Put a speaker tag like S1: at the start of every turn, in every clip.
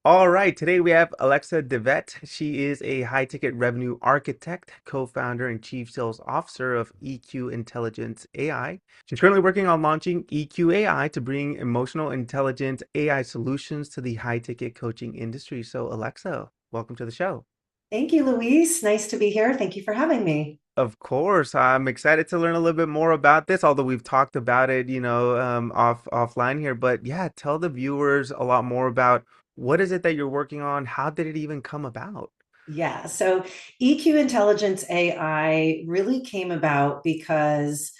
S1: All right, today we have Alexa Divett. She is a high ticket revenue architect, co-founder and chief sales officer of EQ Intelligence AI. She's currently working on launching EQ AI to bring emotional intelligent AI solutions to the high ticket coaching industry. So, Alexa, welcome to the show.
S2: Thank you, Luis. Nice to be here. Thank you for having me.
S1: Of course, I'm excited to learn a little bit more about this, although we've talked about it, offline here. But yeah, tell the viewers a lot more about what is it that you're working on? How did it even come about?
S2: Yeah, so EQ Intelligence AI really came about because,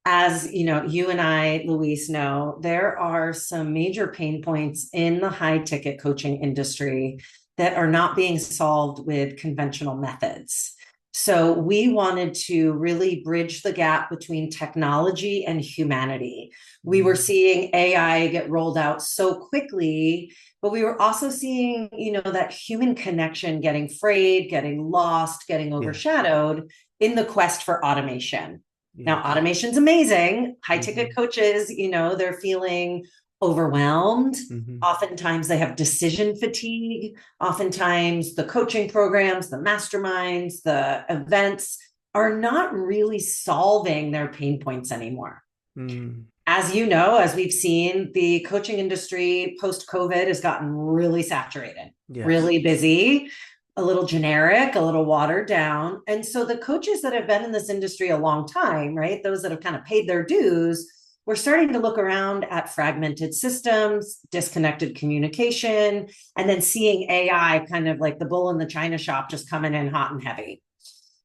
S2: as you know, you and I, Luis, know there are some major pain points in the high ticket coaching industry that are not being solved with conventional methods. So we wanted to really bridge the gap between technology and humanity. We were
S1: Mm,
S2: seeing AI get rolled out so quickly, but we were also seeing, that human connection getting frayed, getting lost, getting
S1: yes,
S2: overshadowed in the quest for automation. Now,
S1: yes.
S2: automation's amazing. High ticket
S1: Hmm.
S2: coaches, they're feeling overwhelmed.
S1: Hmm.
S2: Oftentimes they have decision fatigue. Oftentimes the coaching programs, the masterminds, the events are not really solving their pain points anymore.
S1: Mm,
S2: As you know, as we've seen, the coaching industry post COVID has gotten really saturated,
S1: yes.
S2: really busy, a little generic, a little watered down. And so the coaches that have been in this industry a long time, right, those that have kind of paid their dues, we're starting to look around at fragmented systems, disconnected communication, and then seeing AI kind of like the bull in the china shop just coming in hot and heavy.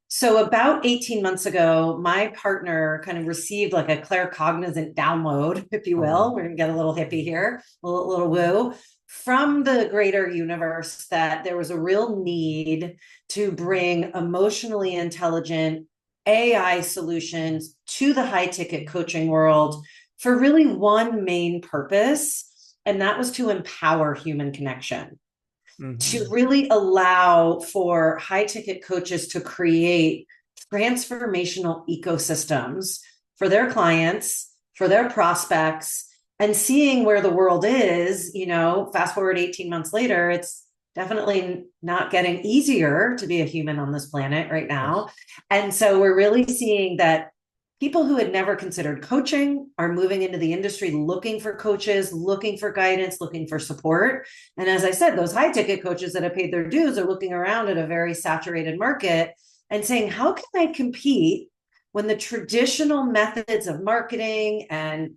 S2: So about 18 months ago, my partner kind of received like a claircognizant download, if you
S1: Oh,
S2: will. We're gonna get a little hippie here, a little woo, from the greater universe that there was a real need to bring emotionally intelligent AI solutions to the high ticket coaching world for really one main purpose, and that was to empower human connection, to
S1: hmm,
S2: really allow for high ticket coaches to create transformational ecosystems for their clients, for their prospects, and seeing where the world is, fast forward 18 months later, it's definitely not getting easier to be a human on this planet right
S1: yes.
S2: now. And so we're really seeing that people who had never considered coaching are moving into the industry looking for coaches, looking for guidance, looking for support. And as I said, those high ticket coaches that have paid their dues are looking around at a very saturated market and saying, how can I compete when the traditional methods of marketing and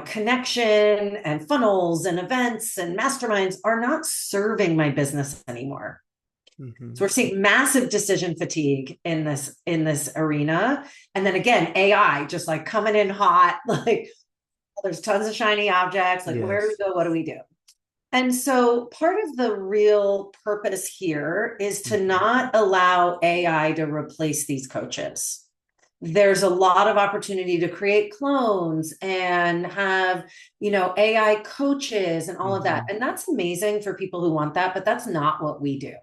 S2: connection and funnels and events and masterminds are not serving my business anymore? So
S1: Hmm.
S2: we're seeing massive decision fatigue in this arena. And then again, AI just like coming in hot, like there's tons of shiny objects. Like, where do we
S1: Yes.
S2: go? What do we do? And so part of the real purpose here is to
S1: Hmm.
S2: not allow AI to replace these coaches. There's a lot of opportunity to create clones and have, AI coaches and all of that.
S1: Hmm.
S2: And that's amazing for people who want that, but that's not what we do.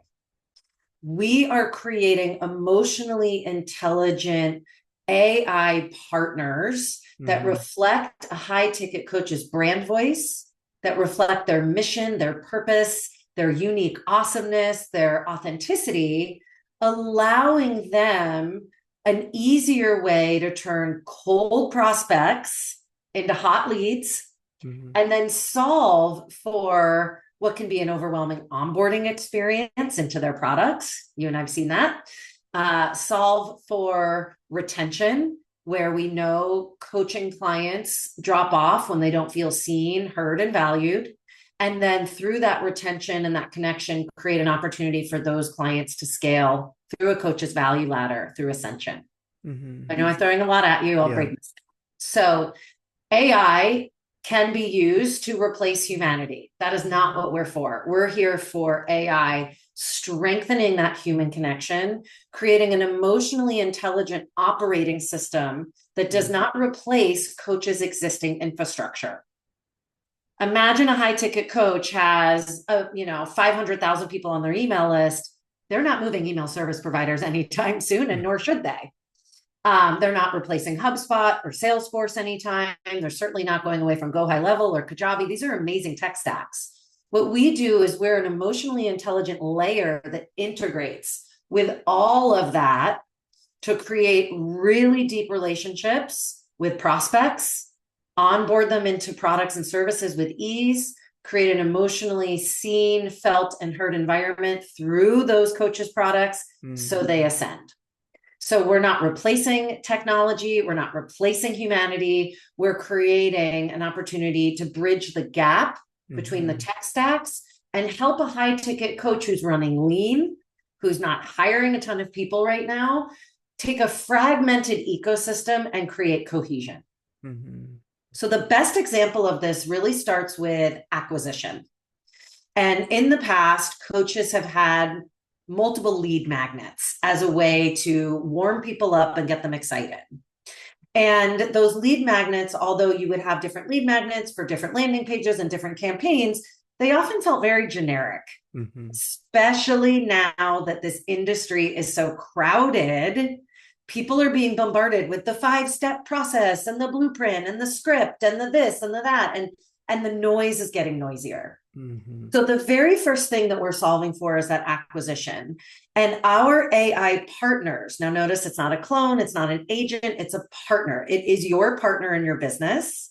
S2: We are creating emotionally intelligent AI partners that
S1: Hmm.
S2: reflect a high ticket coach's brand voice, that reflect their mission, their purpose, their unique awesomeness, their authenticity, allowing them an easier way to turn cold prospects into hot leads
S1: Hmm.
S2: and then solve for what can be an overwhelming onboarding experience into their products. You and I've seen that. Solve for retention, where we know coaching clients drop off when they don't feel seen, heard, and valued. And then through that retention and that connection, create an opportunity for those clients to scale through a coach's value ladder, through ascension.
S1: Hmm.
S2: I know I'm throwing a lot at you. I'll
S1: Yeah.
S2: break this down. So AI can be used to replace humanity. That is not what we're for. We're here for AI strengthening that human connection, creating an emotionally intelligent operating system that does
S1: Mm.
S2: not replace coaches' existing infrastructure. Imagine a high ticket coach has 500,000 people on their email list. They're not moving email service providers anytime soon, and nor should they. They're not replacing HubSpot or Salesforce anytime. They're certainly not going away from Go High Level or Kajabi. These are amazing tech stacks. What we do is we're an emotionally intelligent layer that integrates with all of that to create really deep relationships with prospects, onboard them into products and services with ease, create an emotionally seen, felt, and heard environment through those coaches' products so they ascend. So we're not replacing technology. We're not replacing humanity. We're creating an opportunity to bridge the gap between the tech stacks and help a high ticket coach who's running lean, who's not hiring a ton of people right now, take a fragmented ecosystem and create cohesion. So the best example of this really starts with acquisition. And in the past, coaches have had multiple lead magnets as a way to warm people up and get them excited. And those lead magnets, although you would have different lead magnets for different landing pages and different campaigns, they often felt very generic, especially now that this industry is so crowded. People are being bombarded with the 5-step process and the blueprint and the script and the this and the that, and the noise is getting noisier. So the very first thing that we're solving for is that acquisition. And our AI partners, now notice it's not a clone, it's not an agent, it's a partner. It is your partner in your business.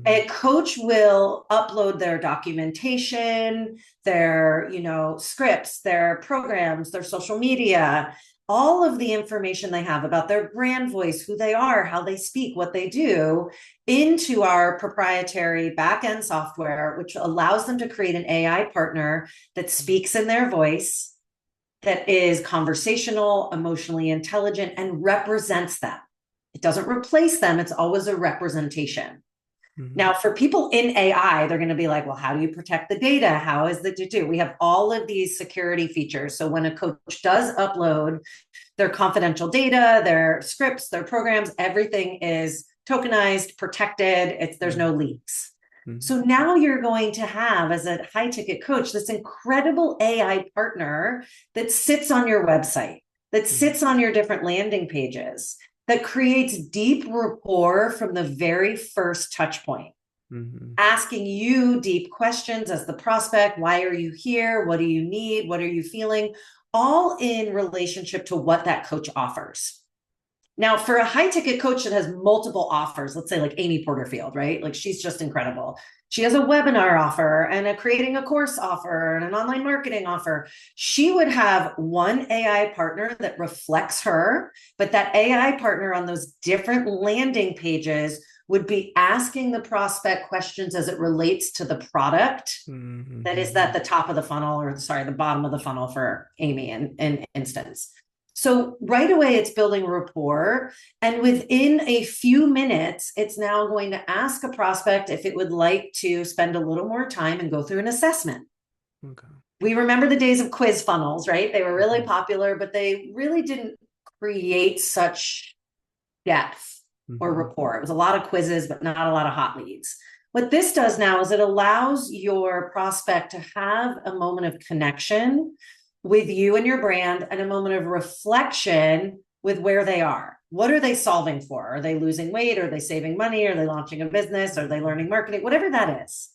S2: A coach will upload their documentation, their, scripts, their programs, their social media, all of the information they have about their brand voice, who they are, how they speak, what they do, into our proprietary backend software, which allows them to create an AI partner that speaks in their voice, that is conversational, emotionally intelligent, and represents them. It doesn't replace them. It's always a representation. Now, for people in AI, they're going to be like, well, how do you protect the data? How is the to do? We have all of these security features. So when a coach does upload their confidential data, their scripts, their programs, everything is tokenized, protected. There's no leaks. So now you're going to have, as a high ticket coach, this incredible AI partner that sits on your website, that sits on your different landing pages, that creates deep rapport from the very first touch point, asking you deep questions as the prospect. Why are you here? What do you need? What are you feeling? All in relationship to what that coach offers. Now, for a high ticket coach that has multiple offers, let's say like Amy Porterfield, right? Like she's just incredible. She has a webinar offer and a creating a course offer and an online marketing offer. She would have one AI partner that reflects her, but that AI partner on those different landing pages would be asking the prospect questions as it relates to the product that is at the top of the funnel, or sorry, the bottom of the funnel for Amy in instance. So right away, it's building rapport. And within a few minutes, it's now going to ask a prospect if it would like to spend a little more time and go through an assessment. We remember the days of quiz funnels, right? They were really popular, but they really didn't create such depth or rapport. It was a lot of quizzes, but not a lot of hot leads. What this does now is it allows your prospect to have a moment of connection with you and your brand, and a moment of reflection with where they are. What are they solving for? Are they losing weight? Are they saving money? Are they launching a business? Are they learning marketing? Whatever that is.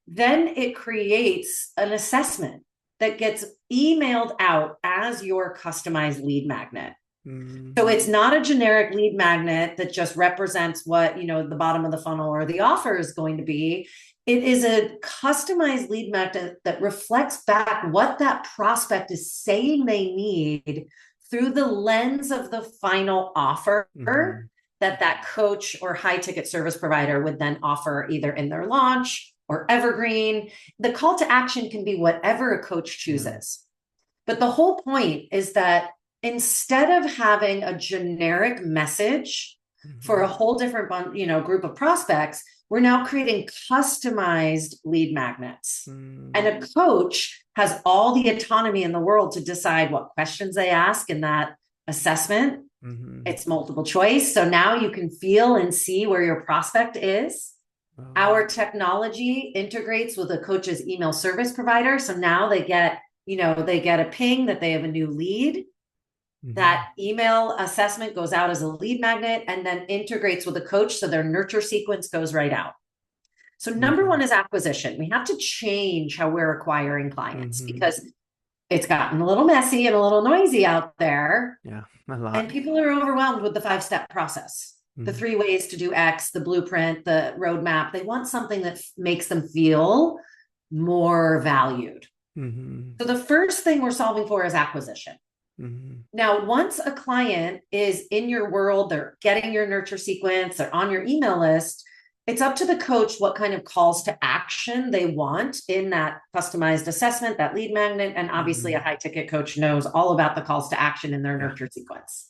S2: Then it creates an assessment that gets emailed out as your customized lead magnet. So it's not a generic lead magnet that just represents what, the bottom of the funnel or the offer is going to be. It is a customized lead magnet that reflects back what that prospect is saying they need through the lens of the final offer that coach or high ticket service provider would then offer either in their launch or evergreen. The call to action can be whatever a coach chooses. But the whole point is that instead of having a generic message for a whole different group of prospects, we're now creating customized lead magnets. And a coach has all the autonomy in the world to decide what questions they ask in that assessment. It's multiple choice. So now you can feel and see where your prospect is. Our technology integrates with a coach's email service provider. So now they get a ping that they have a new lead. That email assessment goes out as a lead magnet and then integrates with a coach. So their nurture sequence goes right out. So number
S1: Okay.
S2: one is acquisition. We have to change how we're acquiring clients
S1: Mm-hmm.
S2: because it's gotten a little messy and a little noisy out there.
S1: Yeah, a lot.
S2: And people are overwhelmed with the 5-step process, the
S1: Mm-hmm.
S2: 3 ways to do X, the blueprint, the roadmap. They want something that makes them feel more valued.
S1: Mm-hmm.
S2: So the first thing we're solving for is acquisition.
S1: Mm-hmm.
S2: Now, once a client is in your world, they're getting your nurture sequence, they're on your email list, it's up to the coach what kind of calls to action they want in that customized assessment, that lead magnet. And obviously, a
S1: Mm-hmm.
S2: high ticket coach knows all about the calls to action in their
S1: Yeah.
S2: nurture sequence.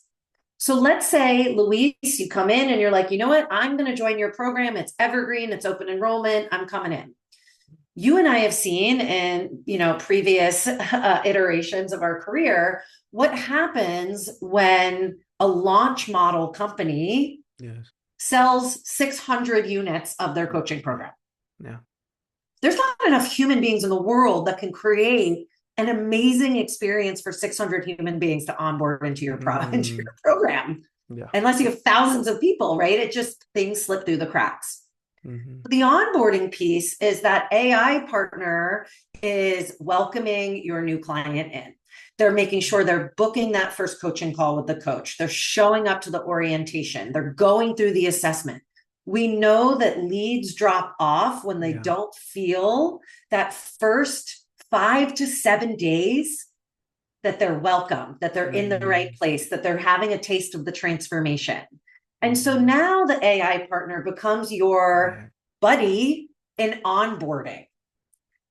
S2: So let's say, Luis, you come in and you're like, you know what? I'm going to join your program. It's evergreen, it's open enrollment. I'm coming in. You and I have seen in previous iterations of our career what happens when a launch model company
S1: Yes.
S2: sells 600 units of their coaching
S1: Yeah.
S2: program.
S1: Yeah.
S2: There's not enough human beings in the world that can create an amazing experience for 600 human beings to onboard into your
S1: Mm.
S2: program,
S1: Yeah.
S2: unless you have thousands of people, right? It just, things slip through the cracks.
S1: Mm-hmm.
S2: The onboarding piece is that AI partner is welcoming your new client in. They're making sure they're booking that first coaching call with the coach. They're showing up to the orientation. They're going through the assessment. We know that leads drop off when they
S1: Yeah.
S2: don't feel that first 5 to 7 days that they're welcome, that they're in the right
S1: Mm-hmm.
S2: place, that they're having a taste of the transformation. And so
S1: Mm-hmm.
S2: now the AI partner becomes your
S1: Yeah.
S2: buddy in onboarding.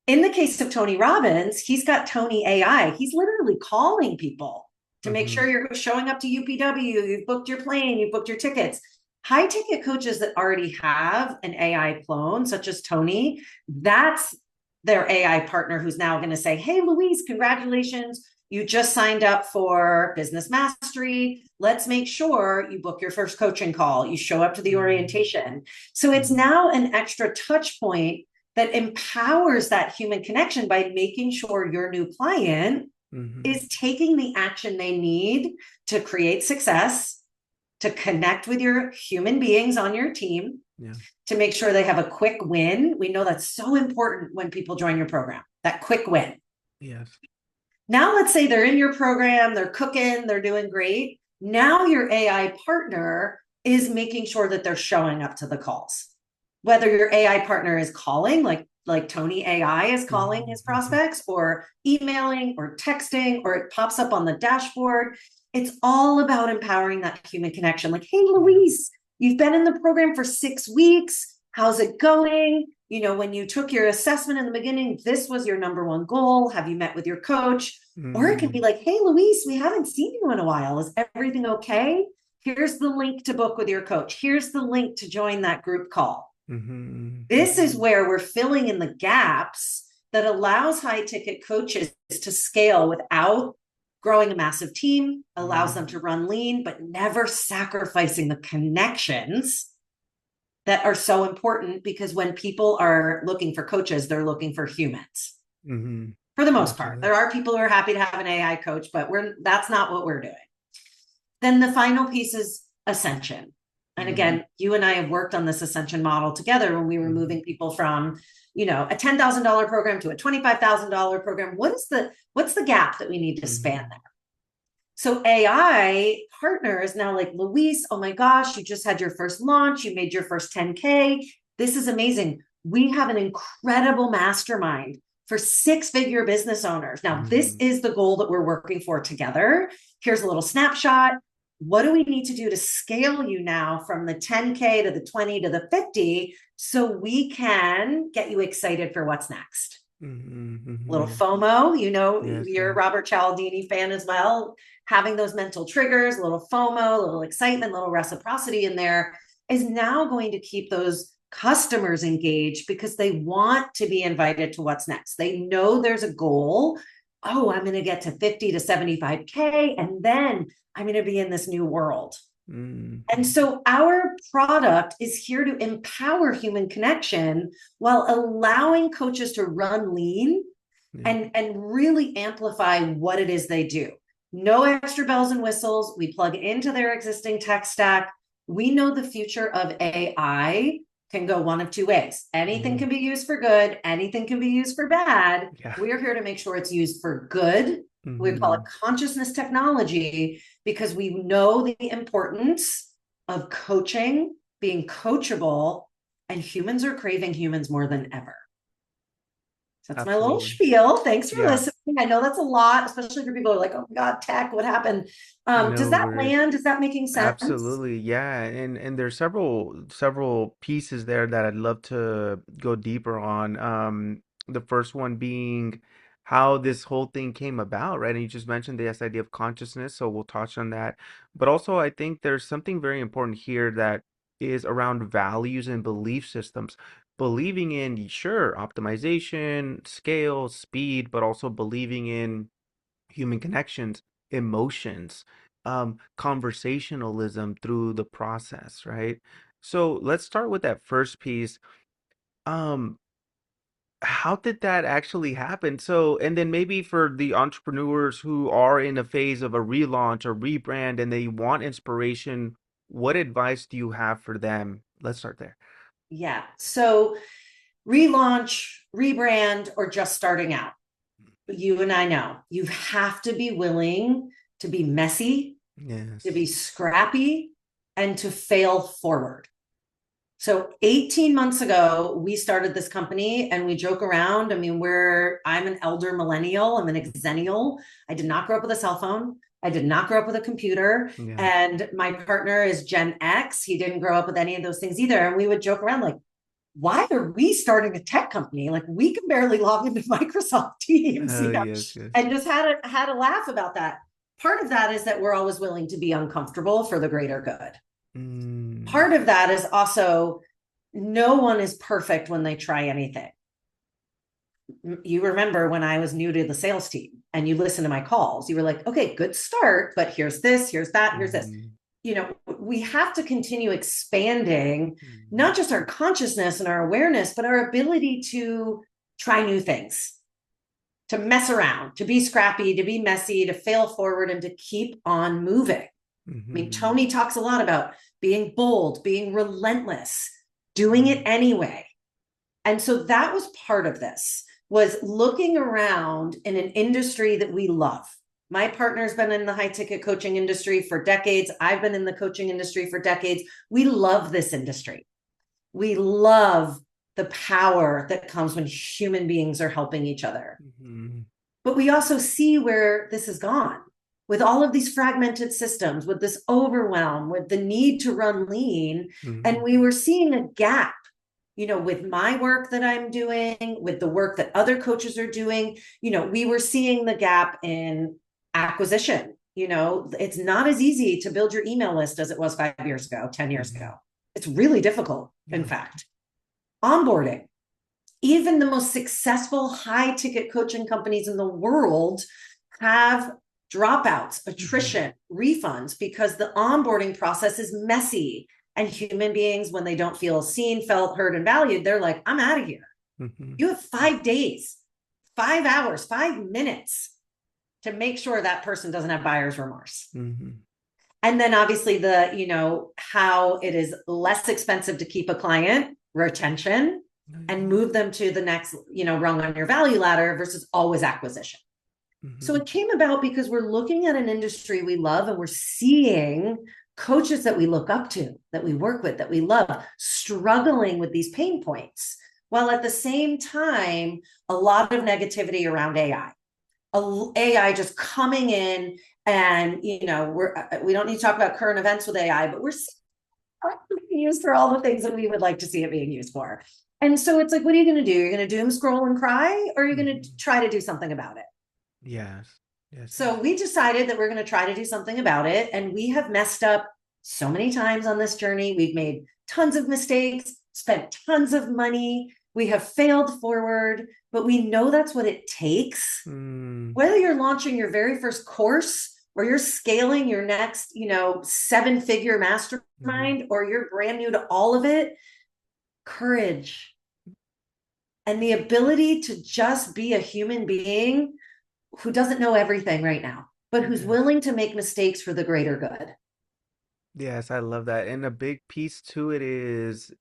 S2: In the case of Tony Robbins, he's got Tony AI. He's literally calling people to make
S1: Mm-hmm.
S2: sure you're showing up to UPW, you've booked your plane, you've booked your tickets. High ticket coaches that already have an AI clone, such as Tony, that's their AI partner who's now going to say, hey, Luis, congratulations. You just signed up for Business Mastery. Let's make sure you book your first coaching call. You show up to the
S1: Mm-hmm.
S2: orientation. So it's
S1: Mm-hmm.
S2: now an extra touch point that empowers that human connection by making sure your new client
S1: Mm-hmm.
S2: is taking the action they need to create success, to connect with your human beings on your team,
S1: Yeah.
S2: to make sure they have a quick win. We know that's so important when people join your program, that quick win.
S1: Yes.
S2: Now, let's say they're in your program, they're cooking, they're doing great. Now, your AI partner is making sure that they're showing up to the calls. Whether your AI partner is calling, like Tony AI is calling his
S1: Mm-hmm. Mm-hmm.
S2: prospects, or emailing, or texting, or it pops up on the dashboard. It's all about empowering that human connection. Like, hey,
S1: Yeah.
S2: Luis, you've been in the program for 6 weeks. How's it going? When you took your assessment in the beginning, this was your number one goal. Have you met with your coach? Or it can
S1: Mm-hmm.
S2: be like, hey, Luis, we haven't seen you in a while. Is everything okay? Here's the link to book with your coach. Here's the link to join that group call.
S1: Mm-hmm.
S2: This is
S1: Mm-hmm.
S2: where we're filling in the gaps that allows high ticket coaches to scale without growing a massive team, allows them to run lean, but never sacrificing the connections that are so important, because when people are looking for coaches, they're looking for humans
S1: Mm-hmm.
S2: for the most part.
S1: Absolutely.
S2: There are people who are happy to have an AI coach, but that's not what we're doing. Then the final piece is ascension. And
S1: Mm-hmm.
S2: again, you and I have worked on this ascension model together when we were
S1: Mm-hmm.
S2: moving people from, a $10,000 program to a $25,000 program. What's the gap that we need to span
S1: Mm-hmm.
S2: there? So AI partner is now like, Luis, oh my gosh, you just had your first launch. You made your first 10K. This is amazing. We have an incredible mastermind for 6-figure business owners. Now, this
S1: Mm-hmm.
S2: is the goal that we're working for together. Here's a little snapshot. What do we need to do to scale you now from the 10K to the 20 to the 50 so we can get you excited for what's next?
S1: Mm-hmm.
S2: Little
S1: Mm-hmm.
S2: FOMO,
S1: Yes.
S2: you're a
S1: Yes.
S2: Robert Cialdini fan as well. Having those mental triggers, a little FOMO, a little excitement, a little reciprocity in there is now going to keep those customers engaged because they want to be invited to what's next. They know there's a goal. Oh, I'm going to get to 50 to 75K, and then I'm going to be in this new world. And
S1: Mm-hmm.
S2: so our product is here to empower human connection while allowing coaches to run lean
S1: Yeah.
S2: and really amplify what it is they do. No extra bells and whistles. We plug into their existing tech stack. We know the future of AI can go one of two ways. Anything
S1: Hmm.
S2: can be used for good, anything can be used for bad.
S1: Yeah.
S2: We are here to make sure it's used for good. We call it
S1: Hmm.
S2: consciousness technology because we know the importance of coaching, being coachable, and humans are craving humans more than ever. So that's my little
S1: Absolutely.
S2: spiel. Thanks for
S1: Yeah.
S2: listening. I know that's a lot, especially for people who are like, oh my God, tech, what happened? Does
S1: No
S2: that
S1: worries.
S2: land? Is that making sense?
S1: Absolutely, yeah, and there's several pieces there that I'd love to go deeper on. The first one being how this whole thing came about, right? And you just mentioned this idea of consciousness, so we'll touch on that. But also, I think there's something very important here that is around values and belief systems. Believing in, sure, optimization, scale, speed, but also believing in human connections, emotions, conversationalism through the process, right? So let's start with that first piece. Um, how did that actually happen? So, and then maybe for the entrepreneurs who are in a phase of a relaunch or rebrand and they want inspiration, what advice do you have for them? Let's start there.
S2: Yeah. So relaunch, rebrand, or just starting out. You and I know you have to be willing to be messy, to
S1: Yes.
S2: be scrappy, and to fail forward. So 18 months ago, we started this company and we joke around. I mean, I'm an elder millennial, I'm an exennial. I did not grow up with a cell phone. I did not grow up with a computer.
S1: Yeah.
S2: And my partner is Gen X. He didn't grow up with any of those things either. And we would joke around like, why are we starting a tech company? Like we can barely log into Microsoft Teams,
S1: Oh, yes, yes.
S2: and just had a laugh about that. Part of that is that we're always willing to be uncomfortable for the greater good.
S1: Mm,
S2: Part of that is also no one is perfect when they try anything. You remember when I was new to the sales team and you listen to my calls, you were like, okay, good start, but here's this, here's that, here's this.
S1: mm,
S2: We have to continue expanding
S1: mm,
S2: not just our consciousness and our awareness, but our ability to try new things, to mess around, to be scrappy, to be messy, to fail forward, and to keep on moving. I mean,
S1: mm,
S2: Tony talks a lot about being bold, being relentless, doing it
S1: mm,
S2: anyway. And so that was part of this, was looking around in an industry that we love. My partner's been in the high ticket coaching industry for decades. I've been in the coaching industry for decades. We love this industry. We love the power that comes when human beings are helping each other.
S1: mm,
S2: But we also see where this has gone with all of these fragmented systems, with this overwhelm, with the need to run lean. And
S1: mm,
S2: we were seeing a gap, with my work that I'm doing, with the work that other coaches are doing. We were seeing the gap in acquisition. It's not as easy to build your email list as it was 5 years ago, 10 years
S1: mm.
S2: ago. It's really difficult, in
S1: Yeah.
S2: fact. Onboarding, even the most successful high ticket coaching companies in the world have dropouts,
S1: Mhm,
S2: attrition, refunds because the onboarding process is messy. And human beings, when they don't feel seen, felt, heard, and valued, they're like, I'm out of here.
S1: mhm,
S2: You have 5 days, 5 hours, 5 minutes to make sure that person doesn't have buyer's remorse.
S1: mhm,
S2: And then obviously how it is less expensive to keep a client, retention, and
S1: mhm,
S2: move them to the next, rung on your value ladder versus always acquisition. So
S1: mhm,
S2: it came about because we're looking at an industry we love and we're seeing coaches that we look up to, that we work with, that we love, struggling with these pain points. While at the same time, a lot of negativity around AI. AI just coming in, and we don't need to talk about current events with AI, but we're being used for all the things that we would like to see it being used for. And so it's like, what are you going to do? You're going to doom scroll and cry, or are you going to
S1: mhm.
S2: try to do something about it?
S1: Yes. Yes, yes.
S2: So we decided that we're going to try to do something about it. And we have messed up so many times on this journey. We've made tons of mistakes, spent tons of money. We have failed forward, but we know that's what it takes.
S1: Mm,
S2: Whether you're launching your very first course or you're scaling your next, 7-figure
S1: mhm,
S2: mastermind, or you're brand new to all of it, courage and the ability to just be a human being who doesn't know everything right now, but who's
S1: yes.
S2: willing to make mistakes for the greater good.
S1: Yes, I love that. And a big piece to it is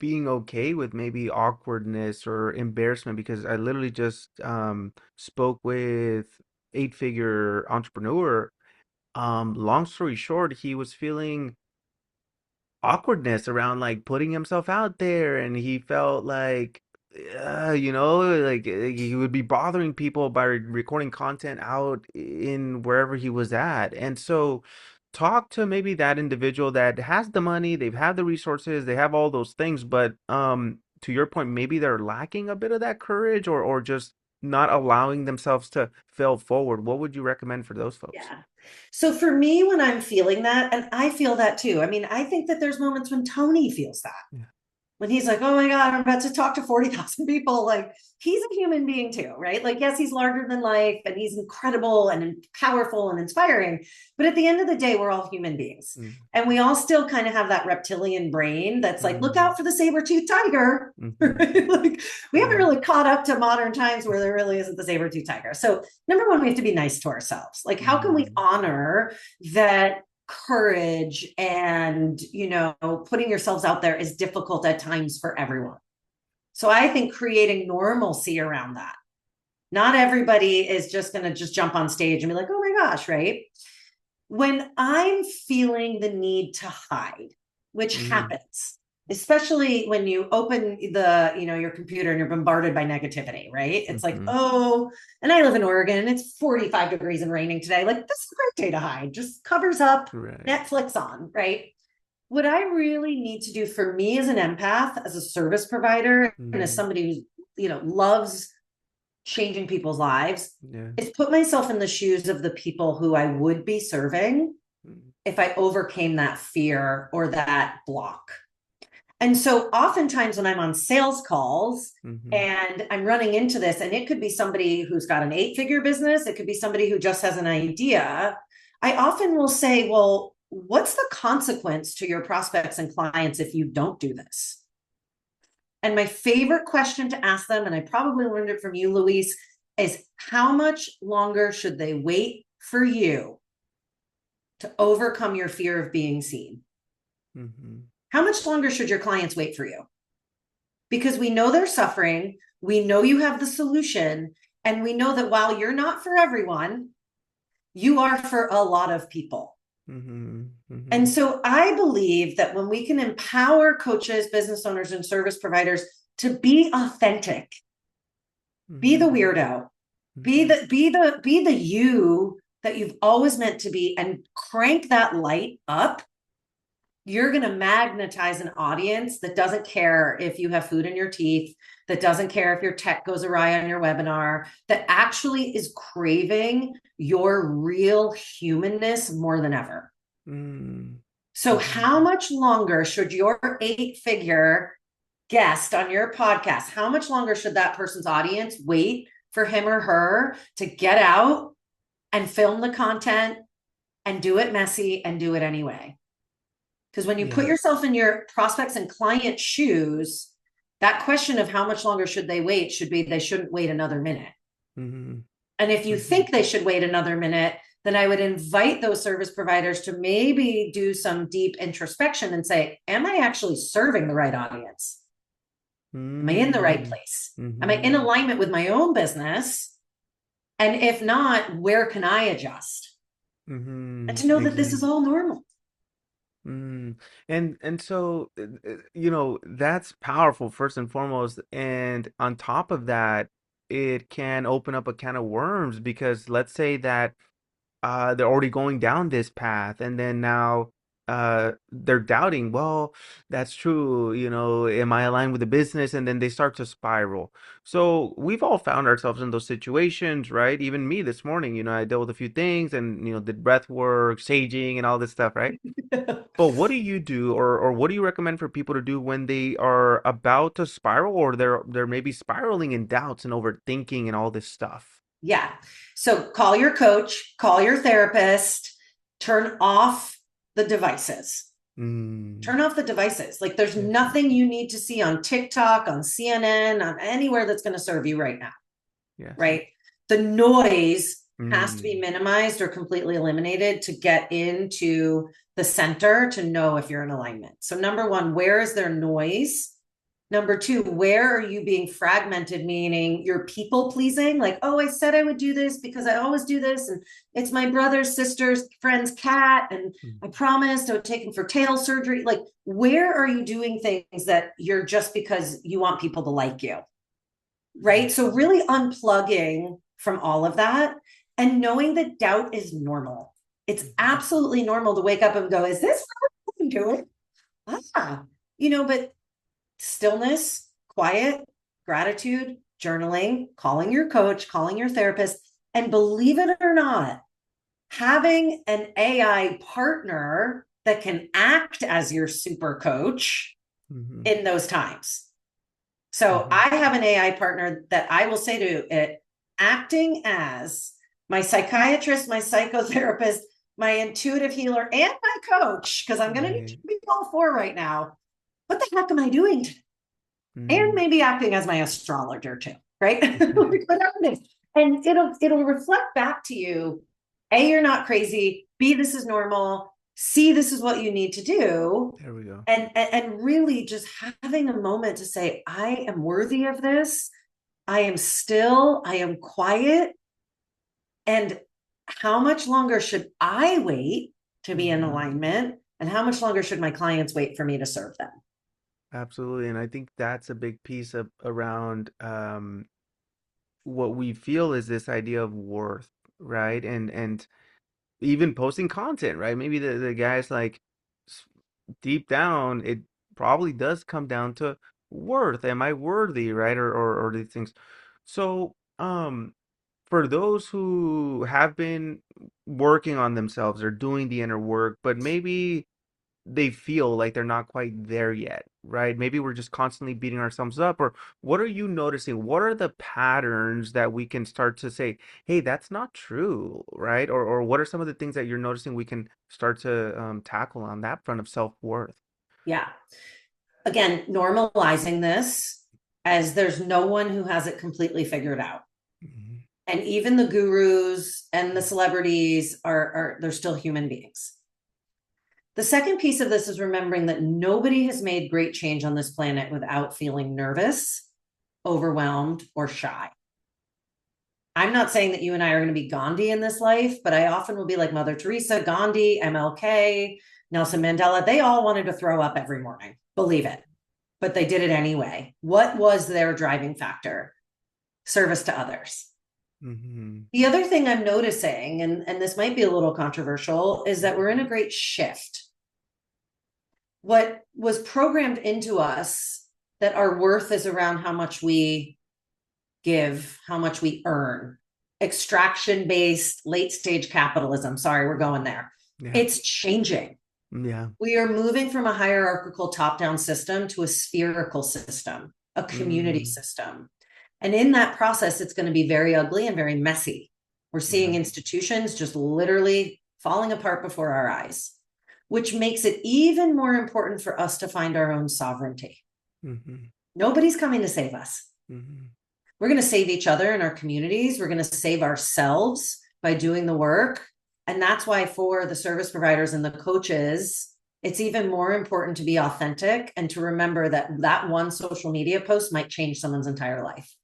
S1: being okay with maybe awkwardness or embarrassment, because I literally just spoke with eight-figure entrepreneur. Long story short, he was feeling awkwardness around like putting himself out there, and he felt like like he would be bothering people by recording content out in wherever he was at. And so talk to maybe that individual that has the money, they've had the resources, they have all those things, but to your point, maybe they're lacking a bit of that courage, or just not allowing themselves to fail forward. What would you recommend for those folks?
S2: Yeah. So for me, when I'm feeling that, and I feel that too, I mean, I think that there's moments when Tony feels that.
S1: Yeah.
S2: When he's like, oh my God, I'm about to talk to 40,000 people. Like, he's a human being too, right? Like, yes, he's larger than life and he's incredible and powerful and inspiring. But at the end of the day, we're all human beings.
S1: Mm,
S2: And we all still kind of have that reptilian brain that's like, look
S1: mm,
S2: out for the saber-toothed tiger.
S1: mhm.
S2: Right? Like, we haven't
S1: Right.
S2: really caught up to modern times where there really isn't the saber-toothed tiger. So, number one, we have to be nice to ourselves. Like, how can we
S1: Mm,
S2: honor that courage and putting yourselves out there is difficult at times for everyone. So I think creating normalcy around that. Not everybody is just going to just jump on stage and be like, oh my gosh, right? When I'm feeling the need to hide, which
S1: mhm,
S2: happens, especially when you open your computer and you're bombarded by negativity, right? It's like,
S1: mhm.
S2: oh, and I live in Oregon and it's 45 degrees and raining today. Like, this is a great day to hide. Just covers up,
S1: Right.
S2: Netflix on, right? What I really need to do for me as an empath, as a service provider, and as
S1: Mhm.
S2: somebody who, loves changing people's lives,
S1: Yeah.
S2: is put myself in the shoes of the people who I would be serving
S1: Mm,
S2: if I overcame that fear or that block. And so oftentimes when I'm on sales calls
S1: mhm,
S2: and I'm running into this, and it could be somebody who's got an 8-figure business, it could be somebody who just has an idea, I often will say, well, what's the consequence to your prospects and clients if you don't do this? And my favorite question to ask them, and I probably learned it from you, Luis, is how much longer should they wait for you to overcome your fear of being seen?
S1: mhm,
S2: How much longer should your clients wait for you? Because we know they're suffering. We know you have the solution. And we know that while you're not for everyone, you are for a lot of people.
S1: mhm,
S2: And
S1: mhm,
S2: so I believe that when we can empower coaches, business owners, and service providers to be authentic, be the
S1: mhm,
S2: weirdo,
S1: mhm,
S2: be the you that you've always meant to be, and crank that light up, you're going to magnetize an audience that doesn't care if you have food in your teeth, that doesn't care if your tech goes awry on your webinar, that actually is craving your real humanness more than ever.
S1: mm,
S2: So, how
S1: mhm,
S2: much longer should your 8-figure guest on your podcast, how much longer should that person's audience wait for him or her to get out and film the content and do it messy and do it anyway? Because when you put
S1: yeah.
S2: yourself in your prospects and client shoes, that question of how much longer should they wait should be they shouldn't wait another minute.
S1: Mhm,
S2: And if you
S1: mhm,
S2: think they should wait another minute, then I would invite those service providers to maybe do some deep introspection and say, am I actually serving the right audience? Am I in the right
S1: mm,
S2: place? Am I in
S1: mhm,
S2: alignment with my own business? And if not, where can I adjust? And
S1: mhm,
S2: to know that this is
S1: exactly.
S2: all normal.
S1: Mm. And so that's powerful first and foremost, and on top of that, it can open up a can of worms, because let's say that they're already going down this path, and then now they're doubting, well, that's true, am I aligned with the business? And then they start to spiral. So we've all found ourselves in those situations, right? Even me this morning, I dealt with a few things, and did breath work, saging, and all this stuff, right? But what do you do, or what do you recommend for people to do when they are about to spiral, or they're maybe spiraling in doubts and overthinking and all this stuff?
S2: Yeah. So call your coach, call your therapist, turn off the devices.
S1: Mm,
S2: Turn off the devices. Like, there's
S1: yes.
S2: nothing you need to see on TikTok, on CNN, on anywhere that's going to serve you right now,
S1: Yes.
S2: right? The noise has to be
S1: Mm,
S2: minimized or completely eliminated to get into the center to know if you're in alignment. So, number one, where is there noise? Number two, where are you being fragmented, meaning you're people pleasing? Like, oh, I said I would do this because I always do this. And it's my brother's sister's friend's cat. And I
S1: Mm-hmm.
S2: promised I would take him for tail surgery. Like, where are you doing things that you're just because you want people to like you? Right. So, really unplugging from all of that and knowing that doubt is normal. It's
S1: Mm-hmm.
S2: absolutely normal to wake up and go, is this what I'm doing? Ah, but stillness, quiet, gratitude, journaling, calling your coach, calling your therapist, and believe it or not, having an AI partner that can act as your super coach
S1: Mm-hmm.
S2: in those times. So
S1: Mm-hmm.
S2: I have an AI partner that I will say to it, acting as my psychiatrist, my psychotherapist, my intuitive healer, and my coach, because I'm going to need to
S1: Right.
S2: be all four right now. What the heck am I doing today? And
S1: Mm-hmm.
S2: maybe acting as my astrologer too, right? Whatever it is. And it'll reflect back to you, A, you're not crazy, B, this is normal, C, this is what you need to do.
S1: There we go.
S2: And really just having a moment to say, I am worthy of this. I am still, I am quiet. And how much longer should I wait to be in
S1: Mm-hmm.
S2: alignment? And how much longer should my clients wait for me to serve them?
S1: Absolutely. And I think that's a big piece of around what we feel is this idea of worth, right? And even posting content, right? Maybe the guy's like s- deep down, it probably does come down to worth. Am I worthy, right? Or these things. So, for those who have been working on themselves or doing the inner work, but maybe they feel like they're not quite there yet, right? Maybe we're just constantly beating ourselves up. Or what are you noticing? What are the patterns that we can start to say, hey, that's not true, right? Or what are some of the things that you're noticing we can start to tackle on that front of self-worth?
S2: Yeah. Again, normalizing this as there's no one who has it completely figured out.
S1: Mhm.
S2: And even the gurus and the celebrities are they're still human beings. The second piece of this is remembering that nobody has made great change on this planet without feeling nervous, overwhelmed, or shy. I'm not saying that you and I are going to be Gandhi in this life, but I often will be like Mother Teresa, Gandhi, MLK, Nelson Mandela. They all wanted to throw up every morning, believe it, but they did it anyway. What was their driving factor? Service to others.
S1: Mhm.
S2: The other thing I'm noticing, and this might be a little controversial, is that we're in a great shift. What was programmed into us that our worth is around how much we give, how much we earn, extraction based late stage capitalism. Sorry, we're going there.
S1: Yeah.
S2: It's changing.
S1: Yeah.
S2: We are moving from a hierarchical top down system to a spherical system, a community
S1: Mm.
S2: system. And in that process, it's going to be very ugly and very messy. We're
S1: Yeah.
S2: seeing institutions just literally falling apart before our eyes, which makes it even more important for us to find our own sovereignty.
S1: Mhm.
S2: Nobody's coming to save us.
S1: Mhm.
S2: We're going to save each other in our communities. We're going to save ourselves by doing the work. And that's why, for the service providers and the coaches, it's even more important to be authentic and to remember that that one social media post might change someone's entire life.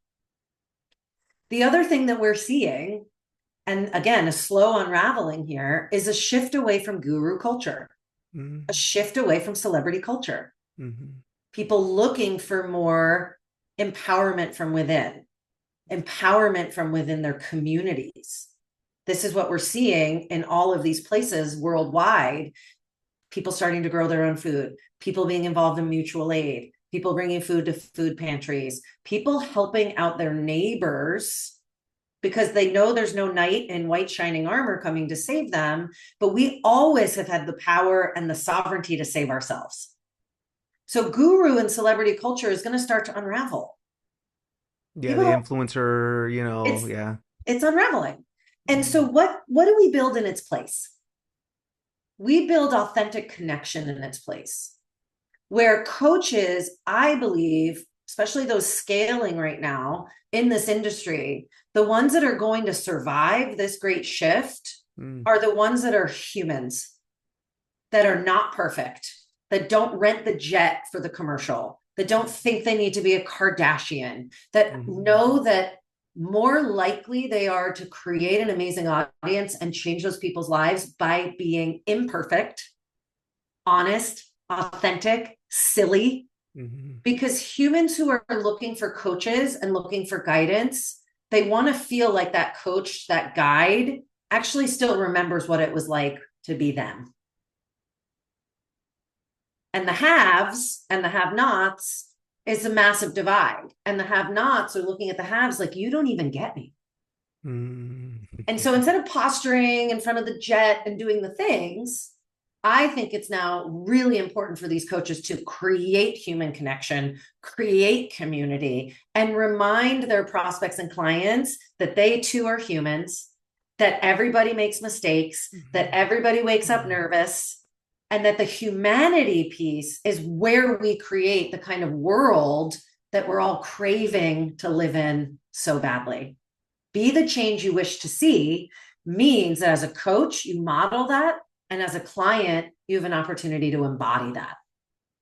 S2: The other thing that we're seeing, and again, a slow unraveling here, is a shift away from guru culture, a
S1: Mhm.
S2: shift away from celebrity culture.
S1: Mhm.
S2: People looking for more empowerment from within, empowerment from within their communities. This is what we're seeing in all of these places worldwide. People starting to grow their own food, people being involved in mutual aid, people bringing food to food pantries, people helping out their neighbors because they know there's no knight in white shining armor coming to save them. But we always have had the power and the sovereignty to save ourselves. So guru and celebrity culture is going to start to unravel.
S1: Yeah,
S2: People
S1: the
S2: don't,
S1: influencer,
S2: it's
S1: yeah.
S2: it's unraveling. And so
S1: Mhm.
S2: what do we build in its place? We build authentic connection in its place. Where coaches, I believe, especially those scaling right now in this industry, the ones that are going to survive this great shift
S1: Mm.
S2: are the ones that are humans, that are not perfect, that don't rent the jet for the commercial, that don't think they need to be a Kardashian, that
S1: Mhm.
S2: know that more likely they are to create an amazing audience and change those people's lives by being imperfect, honest, authentic, silly.
S1: Mhm.
S2: Because humans who are looking for coaches and looking for guidance, they want to feel like that coach, that guide actually still remembers what it was like to be them. And the haves and the have nots is a massive divide. And the have nots are looking at the haves like, you don't even get me.
S1: Mhm.
S2: And so instead of posturing in front of the jet and doing the things, I think it's now really important for these coaches to create human connection, create community, and remind their prospects and clients that they too are humans, that everybody makes mistakes, that
S1: Mhm.
S2: everybody wakes up
S1: Mhm.
S2: nervous, and that the humanity piece is where we create the kind of world that we're all craving to live in so badly. Be the change you wish to see means that as a coach, you model that. And as a client, you have an opportunity to embody that.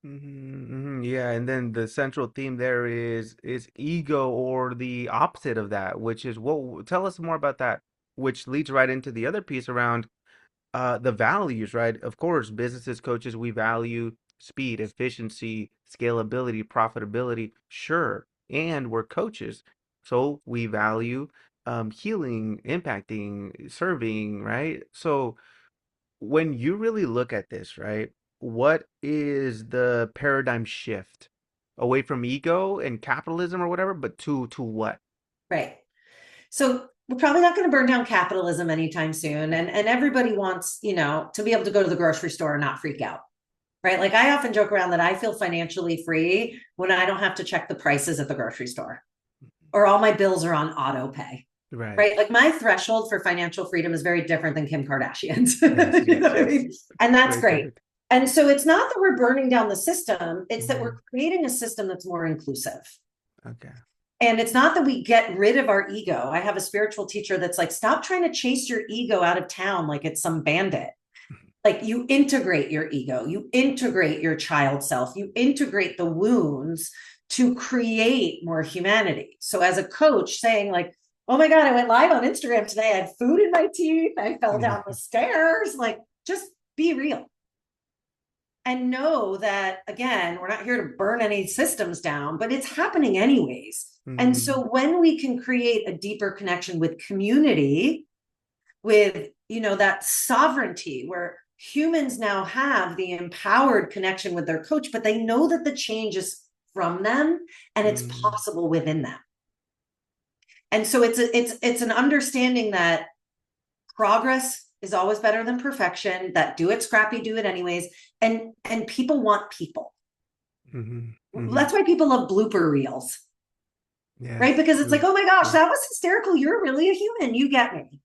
S1: Mhm. Mhm. Yeah, and then the central theme there is ego or the opposite of that, which is what tell us more about that, which leads right into the other piece around the values, right? Of course, businesses, coaches, we value speed, efficiency, scalability, profitability, sure. And we're coaches. So we value healing, impacting, serving, right? So when you really look at this, right, what is the paradigm shift away from ego and capitalism or whatever, but to what?
S2: Right. So we're probably not going to burn down capitalism anytime soon. And everybody wants, to be able to go to the grocery store and not freak out. Right. Like I often joke around that I feel financially free when I don't have to check the prices at the grocery store or all my bills are on auto pay.
S1: Right.
S2: Right. Like my threshold for financial freedom is very different than Kim Kardashian's.
S1: Yes,
S2: You know
S1: yes,
S2: what I
S1: yes.
S2: mean? And that's
S1: Very
S2: great.
S1: different.
S2: And so it's not that we're burning down the system, it's that we're
S1: Hmm.
S2: creating a system that's more inclusive.
S1: Okay.
S2: And it's not that we get rid of our ego. I have a spiritual teacher that's like, stop trying to chase your ego out of town like it's some bandit. Like you integrate your ego, you integrate your child self, you integrate the wounds to create more humanity. So as a coach saying like, oh my God, I went live on Instagram today. I had food in my teeth. I fell down the stairs. Like just be real and know that, again, we're not here to burn any systems down, but it's happening anyways. And
S1: Hmm.
S2: so when we can create a deeper connection with community, with that sovereignty where humans now have the empowered connection with their coach, but they know that the change is from them and it's
S1: Hmm.
S2: possible within them. And so it's an understanding that progress is always better than perfection, that do it scrappy, do it anyways. And people want people.
S1: Hmm. Hmm.
S2: That's why people love blooper reels, right?
S1: Yes,
S2: Because it's like,
S1: true,
S2: oh my gosh,
S1: true.
S2: that was hysterical. You're really a human. You get me.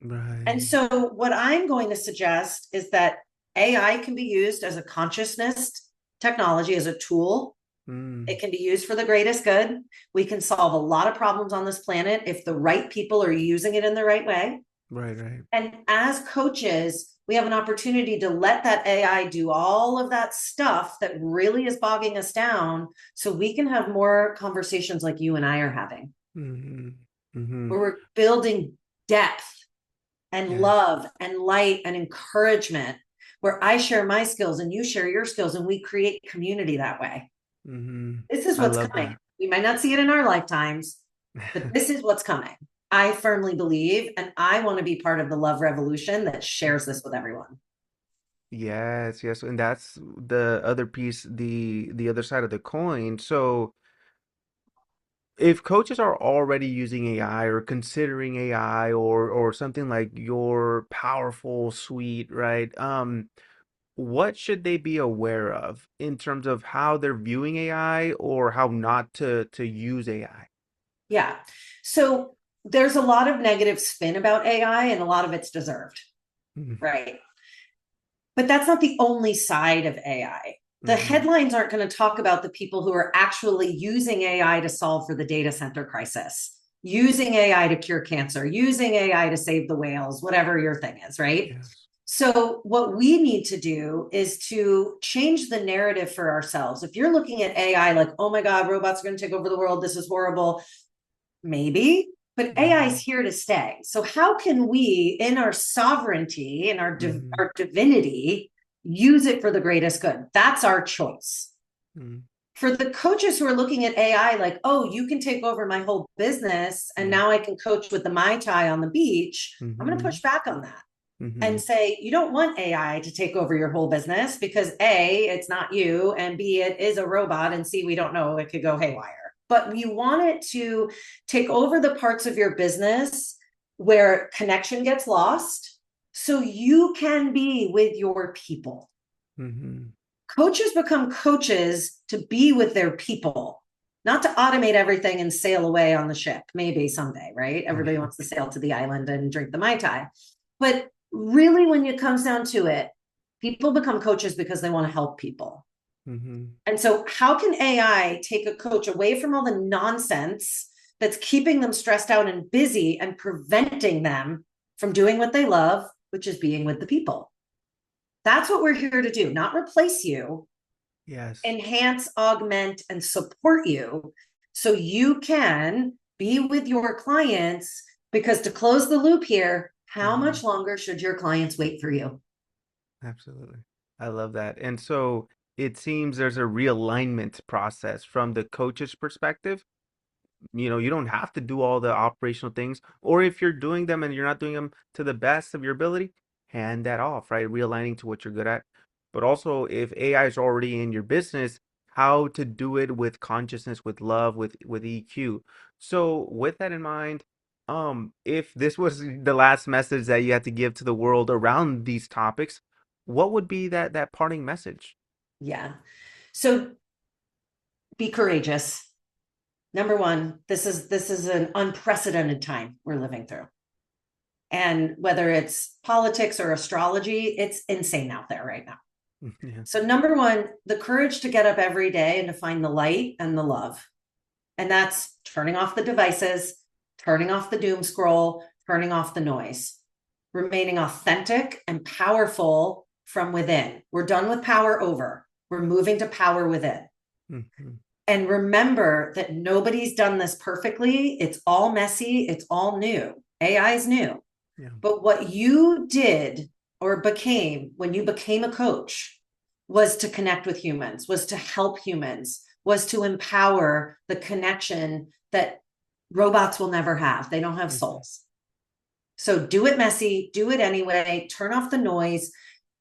S2: And
S1: Right.
S2: so, what I'm going to suggest is that AI can be used as a consciousness technology, as a tool.
S1: Mm.
S2: It can be used for the greatest good. We can solve a lot of problems on this planet if the right people are using it in the right way.
S1: Right, right.
S2: And as coaches, we have an opportunity to let that AI do all of that stuff that really is bogging us down so we can have more conversations like you and I are having,
S1: Hmm. Hmm.
S2: where we're building depth and
S1: Yes.
S2: love and light and encouragement, where I share my skills and you share your skills and we create community that way.
S1: Hmm.
S2: This is
S1: I
S2: what's
S1: love
S2: coming.
S1: that.
S2: We might not see it in our lifetimes, but this is what's coming. I firmly believe, and I want to be part of the love revolution that shares this with everyone.
S1: Yes, yes, and that's the other piece, the other side of the coin. So if coaches are already using AI or considering AI or something like your powerful suite, right? What should they be aware of in terms of how they're viewing AI or how not to use AI?
S2: Yeah. So there's a lot of negative spin about AI, and a lot of it's deserved,
S1: Mm-hmm.
S2: right? But that's not the only side of AI. The
S1: Mm-hmm.
S2: headlines aren't going to talk about the people who are actually using AI to solve for the data center crisis, using AI to cure cancer, using AI to save the whales, whatever your thing is, right?
S1: Yes.
S2: So, what we need to do is to change the narrative for ourselves. If you're looking at AI like, oh my God, robots are going to take over the world, this is horrible, maybe, but AI is
S1: Hmm.
S2: here to stay. So, how can we, in our sovereignty and
S1: Hmm.
S2: our divinity, use it for the greatest good? That's our choice.
S1: Hmm.
S2: For the coaches who are looking at AI like, oh, you can take over my whole business and
S1: Yeah.
S2: now I can coach with the Mai Tai on the beach, I'm going to
S1: Hmm.
S2: push back on that
S1: Hmm.
S2: and say, you don't want AI to take over your whole business because A, it's not you, and B, it is a robot, and C, we don't know, it could go haywire. But we want it to take over the parts of your business where connection gets lost so you can be with your people.
S1: Hmm.
S2: Coaches become coaches to be with their people, not to automate everything and sail away on the ship. Maybe someday, right? Everybody wants to sail to the island and drink the Mai Tai. But really, when it comes down to it, people become coaches because they want to help people.
S1: Hmm.
S2: And so, how can AI take a coach away from all the nonsense that's keeping them stressed out and busy and preventing them from doing what they love, which is being with the people? That's what we're here to do, not replace you,
S1: Yes.
S2: enhance, augment, and support you so you can be with your clients. Because to close the loop here, how
S1: Hmm.
S2: much longer should your clients wait for you?
S1: Absolutely. I love that. And so it seems there's a realignment process from the coach's perspective. You don't have to do all the operational things, or if you're doing them and you're not doing them to the best of your ability, hand that off, right? Realigning to what you're good at. But also, if AI is already in your business, how to do it with consciousness, with love, with EQ. So with that in mind, if this was the last message that you had to give to the world around these topics, what would be that parting message?
S2: Yeah. So be courageous. Number one, this is an unprecedented time we're living through. And whether it's politics or astrology, it's insane out there right now.
S1: Yeah.
S2: So, number one, the courage to get up every day and to find the light and the love. And that's turning off the devices, turning off the doom scroll, turning off the noise, remaining authentic and powerful from within. We're done with power over, we're moving to power within.
S1: Hmm.
S2: And remember that nobody's done this perfectly. It's all messy, it's all new. AI is new.
S1: Yeah.
S2: But what you did or became when you became a coach was to connect with humans, was to help humans, was to empower the connection that robots will never have. They don't have
S1: Hmm.
S2: souls. So do it messy, do it anyway, turn off the noise,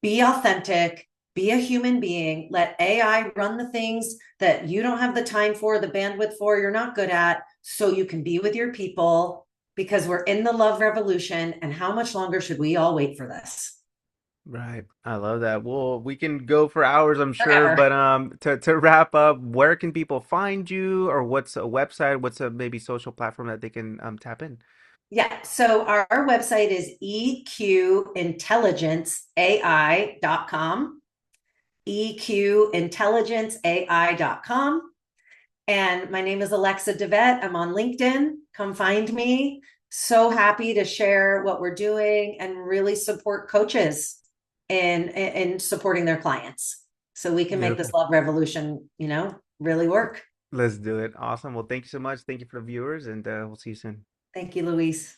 S2: be authentic, be a human being, let AI run the things that you don't have the time for, the bandwidth for, you're not good at, so you can be with your people because we're in the love revolution. And how much longer should we all wait for this?
S1: Right. I love that. Well, we can go for hours, I'm sure,
S2: Forever.
S1: but to wrap up, where can people find you, or what's a website, what's a maybe social platform that they can tap in?
S2: Yeah. So our website is eqintelligenceai.com, eqintelligenceai.com. And my name is Alexa Divett. I'm on LinkedIn. Come find me. So happy to share what we're doing and really support coaches in supporting their clients so we can make this
S1: Beautiful.
S2: love revolution, really work.
S1: Let's do it. Awesome. Well, thank you so much. Thank you for the viewers, and we'll see you soon.
S2: Thank you, Luis.